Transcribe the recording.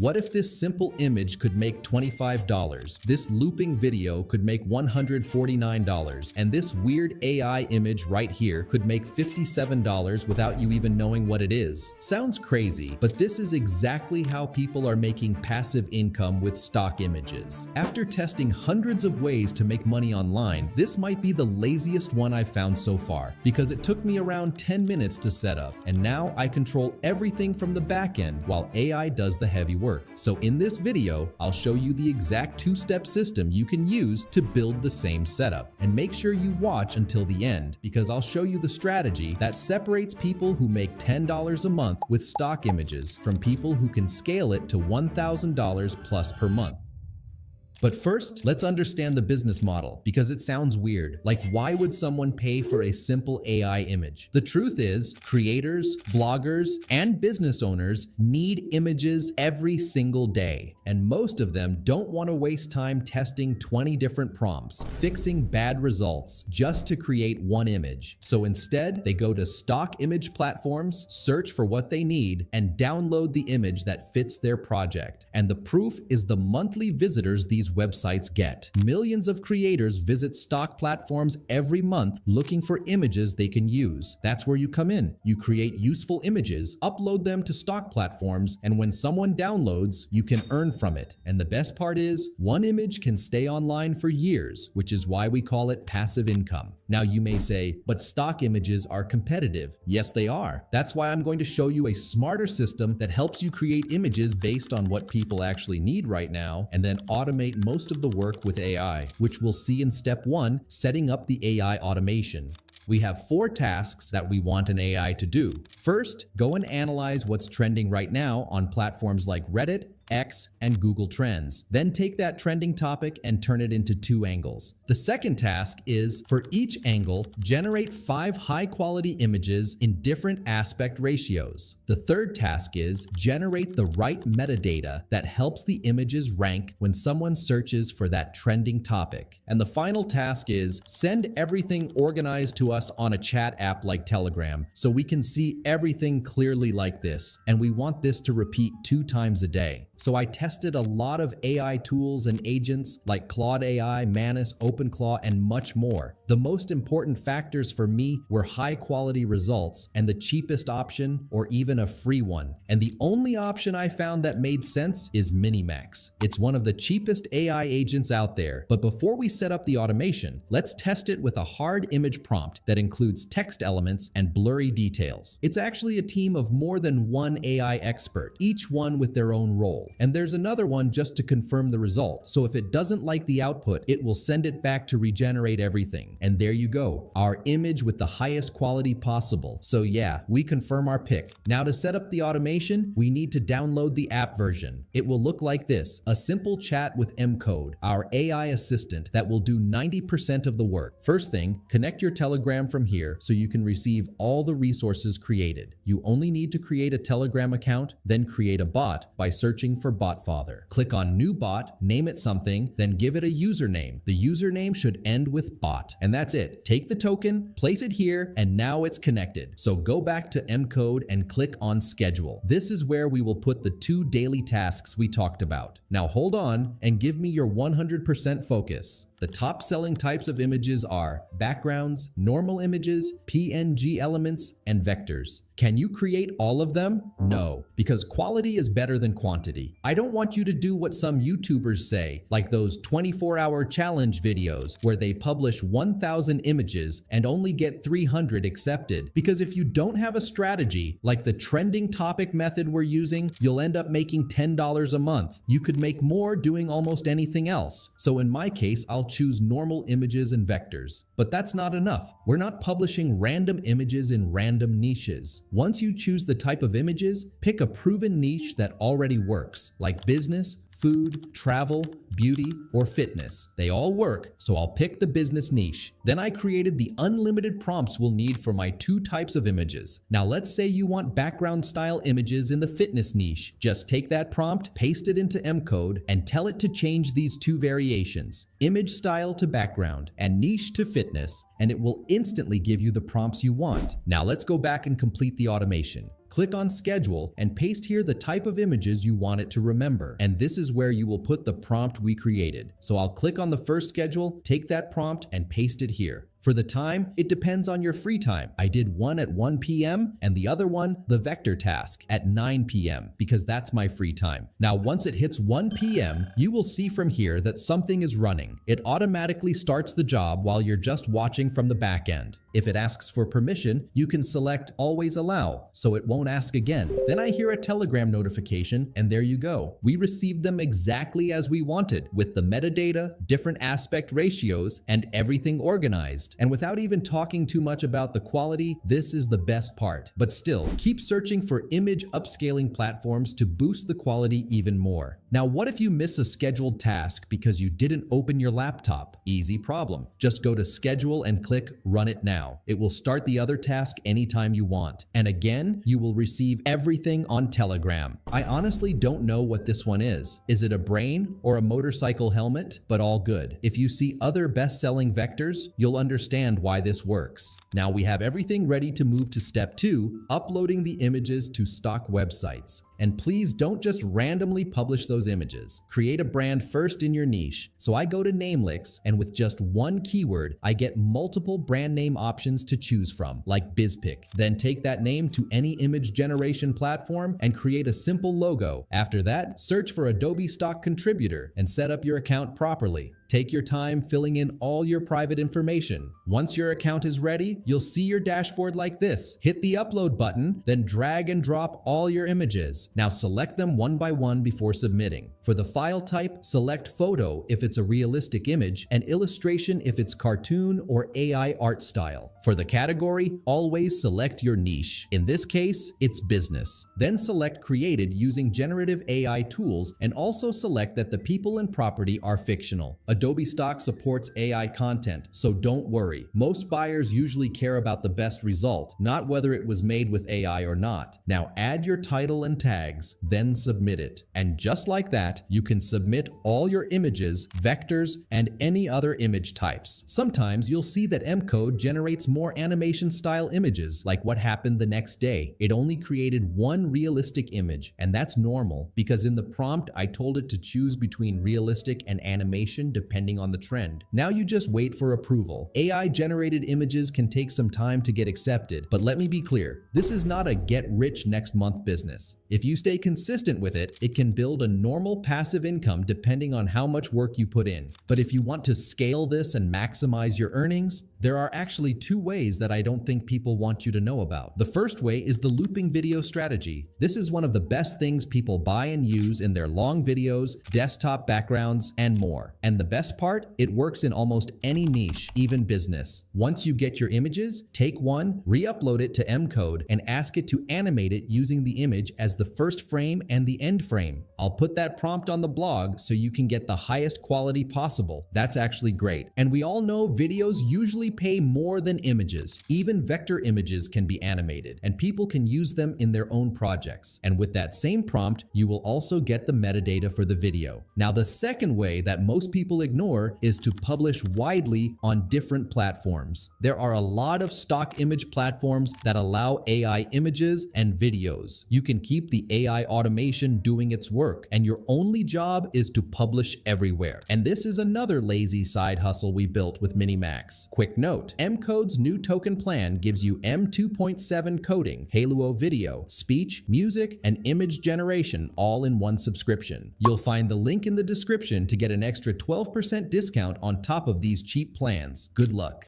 What if this simple image could make $25? This looping video could make $149, and this weird AI image right here could make $57 without you even knowing what it is. Sounds crazy, but this is exactly how people are making passive income with stock images. After testing hundreds of ways to make money online, this might be the laziest one I've found so far, because it took me around 10 minutes to set up, and now I control everything from the back end while AI does the heavy work. So in this video, I'll show you the exact two-step system you can use to build the same setup. And make sure you watch until the end, because I'll show you the strategy that separates people who make $10 a month with stock images from people who can scale it to $1,000 plus per month. But first, let's understand the business model, because it sounds weird. Like, why would someone pay for a simple AI image? The truth is, creators, bloggers, and business owners need images every single day. And most of them don't want to waste time testing 20 different prompts, fixing bad results, just to create one image. So instead, they go to stock image platforms, search for what they need, and download the image that fits their project. And the proof is the monthly visitors these websites get. Millions of creators visit stock platforms every month looking for images they can use. That's where you come in. You create useful images, upload them to stock platforms, and when someone downloads, you can earn from it. And the best part is, one image can stay online for years, which is why we call it passive income. Now you may say, but stock images are competitive. Yes, they are. That's why I'm going to show you a smarter system that helps you create images based on what people actually need right now, and then automate most of the work with AI, which we'll see in step 1, setting up the AI automation. We have 4 tasks that we want an AI to do. First, go and analyze what's trending right now on platforms like Reddit, X, and Google Trends. Then take that trending topic and turn it into 2 angles. The second task is, for each angle, generate 5 high-quality images in different aspect ratios. The third task is, generate the right metadata that helps the images rank when someone searches for that trending topic. And the final task is, send everything organized to us on a chat app like Telegram, so we can see everything clearly like this. And we want this to repeat 2 times a day. So I tested a lot of AI tools and agents like Claude AI, Manus, OpenClaw, and much more. The most important factors for me were high quality results and the cheapest option, or even a free one. And the only option I found that made sense is Minimax. It's one of the cheapest AI agents out there. But before we set up the automation, let's test it with a hard image prompt that includes text elements and blurry details. It's actually a team of more than one AI expert, each one with their own role. And there's another one just to confirm the result. So if it doesn't like the output, it will send it back to regenerate everything. And there you go, our image with the highest quality possible. So yeah, we confirm our pick. Now to set up the automation, we need to download the app version. It will look like this, a simple chat with M-Code, our AI assistant that will do 90% of the work. First thing, connect your Telegram from here so you can receive all the resources created. You only need to create a Telegram account, then create a bot by searching for BotFather. Click on New Bot, name it something, then give it a username. The username should end with bot. And that's it. Take the token, place it here, and now it's connected. So go back to M-Code and click on Schedule. This is where we will put the 2 daily tasks we talked about. Now hold on and give me your 100% focus. The top selling types of images are backgrounds, normal images, PNG elements, and vectors. Can you create all of them? No, because quality is better than quantity. I don't want you to do what some YouTubers say, like those 24-hour challenge videos where they publish 1,000 images and only get 300 accepted. Because if you don't have a strategy, like the trending topic method we're using, you'll end up making $10 a month. You could make more doing almost anything else. So in my case, I'll choose normal images and vectors. But that's not enough. We're not publishing random images in random niches. Once you choose the type of images, pick a proven niche that already works, like business, food, travel, beauty, or fitness. They all work, so I'll pick the business niche. Then I created the unlimited prompts we'll need for my 2 types of images. Now let's say you want background style images in the fitness niche. Just take that prompt, paste it into M-Code, and tell it to change these 2 variations, image style to background and niche to fitness, and it will instantly give you the prompts you want. Now let's go back and complete the automation. Click on Schedule and paste here the type of images you want it to remember. And this is where you will put the prompt we created. So I'll click on the first schedule, take that prompt and paste it here. For the time, it depends on your free time. I did one at 1 p.m. and the other one, the vector task, at 9 p.m. because that's my free time. Now, once it hits 1 p.m., you will see from here that something is running. It automatically starts the job while you're just watching from the back end. If it asks for permission, you can select Always Allow, so it won't ask again. Then I hear a Telegram notification, and there you go. We received them exactly as we wanted, with the metadata, different aspect ratios, and everything organized. And without even talking too much about the quality, this is the best part. But still, keep searching for image upscaling platforms to boost the quality even more. Now, what if you miss a scheduled task because you didn't open your laptop? Easy problem. Just go to Schedule and click Run It Now. It will start the other task anytime you want. And again, you will receive everything on Telegram. I honestly don't know what this one is. Is it a brain or a motorcycle helmet? But all good. If you see other best-selling vectors, you'll understand why this works. Now we have everything ready to move to step 2, uploading the images to stock websites. And please don't just randomly publish those images. Create a brand first in your niche. So I go to Namelix, and with just one keyword, I get multiple brand name options to choose from, like BizPic. Then take that name to any image generation platform and create a simple logo. After that, search for Adobe Stock Contributor and set up your account properly. Take your time filling in all your private information. Once your account is ready, you'll see your dashboard like this. Hit the upload button, then drag and drop all your images. Now select them one by one before submitting. For the file type, select photo if it's a realistic image and illustration if it's cartoon or AI art style. For the category, always select your niche. In this case, it's business. Then select created using generative AI tools and also select that the people and property are fictional. Adobe Stock supports AI content, so don't worry. Most buyers usually care about the best result, not whether it was made with AI or not. Now add your title and tags, then submit it. And just like that, you can submit all your images, vectors, and any other image types. Sometimes you'll see that M-Code generates more animation-style images, like what happened the next day. It only created one realistic image, and that's normal because in the prompt I told it to choose between realistic and animation depending on the trend. Now you just wait for approval. AI-generated images can take some time to get accepted, but let me be clear, this is not a get-rich-next-month business. If you stay consistent with it, it can build a normal passive income depending on how much work you put in. But if you want to scale this and maximize your earnings, there are actually two ways that I don't think people want you to know about. The first way is the looping video strategy. This is one of the best things people buy and use in their long videos, desktop backgrounds, and more. And the best part, it works in almost any niche, even business. Once you get your images, take one, re-upload it to M-Code, and ask it to animate it using the image as the first frame and the end frame. I'll put that prompt on the blog so you can get the highest quality possible. That's actually great. And we all know videos usually pay more than images. Even vector images can be animated, and people can use them in their own projects. And with that same prompt, you will also get the metadata for the video. Now, the second way that most people ignore is to publish widely on different platforms. There are a lot of stock image platforms that allow AI images and videos. You can keep the AI automation doing its work, and your only job is to publish everywhere. And this is another lazy side hustle we built with Minimax. Quick note, M-Code's new token plan gives you M2.7 coding, Halo video, speech, music, and image generation all in one subscription. You'll find the link in the description to get an extra 12% discount on top of these cheap plans. Good luck.